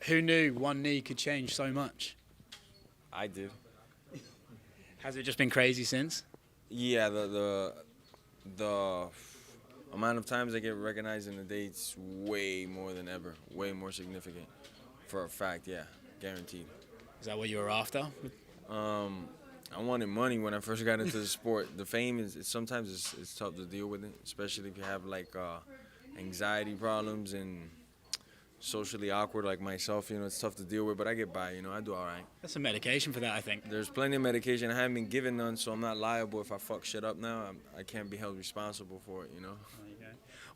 Who knew one knee could change so much? I did. Has it just been crazy since? Yeah, the amount of times I get recognized in the date's way more than ever, way more significant. For a fact, yeah, guaranteed. Is that what you were after? Um, I wanted money when I first got into the sport. The fame is sometimes it's tough to deal with it, especially if you have like anxiety problems and socially awkward like myself. You know, it's tough to deal with, but I get by. You know, I do all right. That's some medication for that, I think. There's plenty of medication. I haven't been given none, so I'm not liable if I fuck shit up now. I can't be held responsible for it. You know. There you go.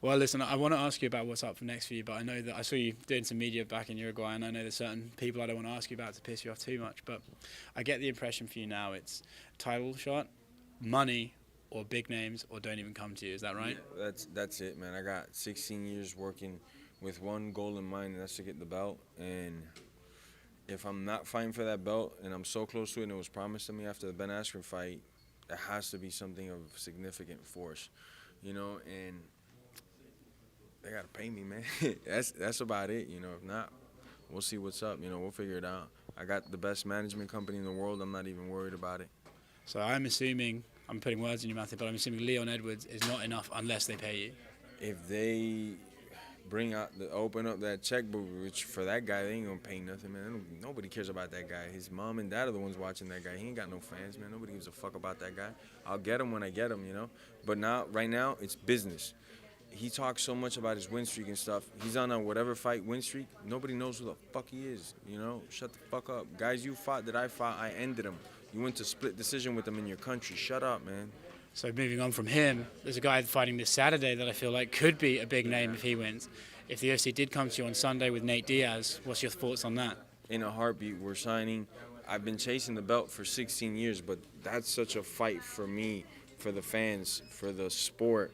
Well, listen, I want to ask you about what's up for next for you, but I know that I saw you doing some media back in Uruguay, and I know there's certain people I don't want to ask you about to piss you off too much, but I get the impression for you now it's title shot, money, or big names, or don't even come to you. Is that right? Yeah, that's it, man. I got 16 years working with one goal in mind, and that's to get the belt. And if I'm not fighting for that belt, and I'm so close to it, and it was promised to me after the Ben Askren fight, it has to be something of significant force, you know. And they gotta pay me, man. That's about it, you know. If not, we'll see what's up. You know, we'll figure it out. I got the best management company in the world. I'm not even worried about it. So I'm assuming, I'm putting words in your mouth here, but I'm assuming Leon Edwards is not enough unless they pay you. If they open up that checkbook, which for that guy, they ain't gonna pay nothing, man. Nobody cares about that guy. His mom and dad are the ones watching that guy. He ain't got no fans, man. Nobody gives a fuck about that guy. I'll get him when I get him, you know. But right now, it's business. He talks so much about his win streak and stuff. He's on a whatever fight win streak. Nobody knows who the fuck he is, you know. Shut the fuck up. Guys you fought that I fought, I ended them. You went to split decision with them in your country. Shut up, man. So moving on from him, there's a guy fighting this Saturday that I feel like could be a big name if he wins. If the UFC did come to you on Sunday with Nate Diaz, what's your thoughts on that? In a heartbeat, we're signing. I've been chasing the belt for 16 years, but that's such a fight for me, for the fans, for the sport.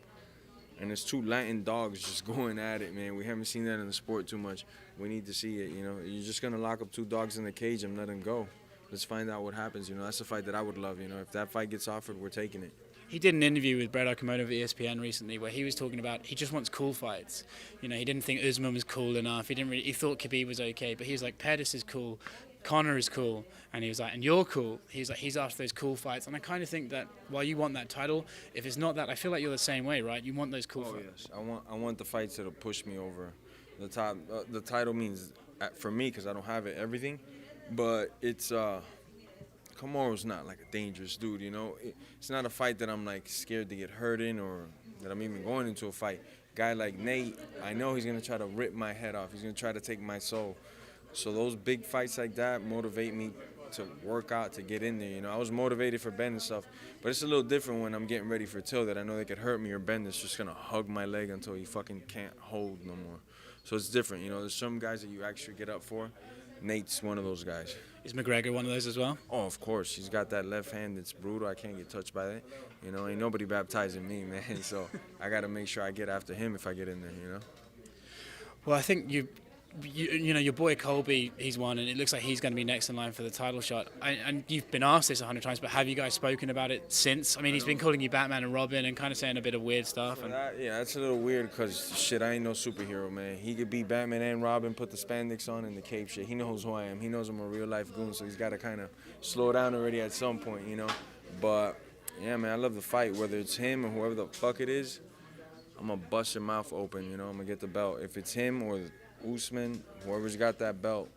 And it's two Latin dogs just going at it, man. We haven't seen that in the sport too much. We need to see it, you know. You're just going to lock up two dogs in the cage and let them go. Let's find out what happens, you know. That's a fight that I would love, you know. If that fight gets offered, we're taking it. He did an interview with Brett Okamoto of ESPN recently where he was talking about he just wants cool fights. You know, he didn't think Usman was cool enough. He thought Khabib was okay, but he was like, Pettis is cool, Conor is cool, and he was like, and you're cool. He's like, he's after those cool fights, and I kind of think that while you want that title, if it's not that, I feel like you're the same way, right? You want those cool fights. Yes, I want the fights that'll push me over the top. The title means for me because I don't have it everything, but it's. Kamaru's not like a dangerous dude, you know. It's not a fight that I'm like scared to get hurt in or that I'm even going into a fight. Guy like Nate, I know he's gonna try to rip my head off. He's gonna try to take my soul. So those big fights like that motivate me to work out, to get in there, you know. I was motivated for Ben and stuff, but it's a little different when I'm getting ready for Till that I know they could hurt me or Ben that's just gonna hug my leg until he fucking can't hold no more. So it's different, you know. There's some guys that you actually get up for. Nate's one of those guys. Is McGregor one of those as well? Oh, of course. He's got that left hand that's brutal. I can't get touched by that. You know, ain't nobody baptizing me, man. So I got to make sure I get after him if I get in there, you know. Well, I think you know, your boy Colby, he's won, and it looks like he's going to be next in line for the title shot. And you've been asked this 100 times, but have you guys spoken about it since? I mean, he's been calling you Batman and Robin and kind of saying a bit of weird stuff. And Yeah, that's a little weird because, shit, I ain't no superhero, man. He could be Batman and Robin, put the spandex on and the cape shit. He knows who I am. He knows I'm a real-life goon, so he's got to kind of slow down already at some point, you know. But, yeah, man, I love the fight. Whether it's him or whoever the fuck it is, I'm going to bust your mouth open, you know. I'm going to get the belt. If it's him or Usman, whoever's got that belt,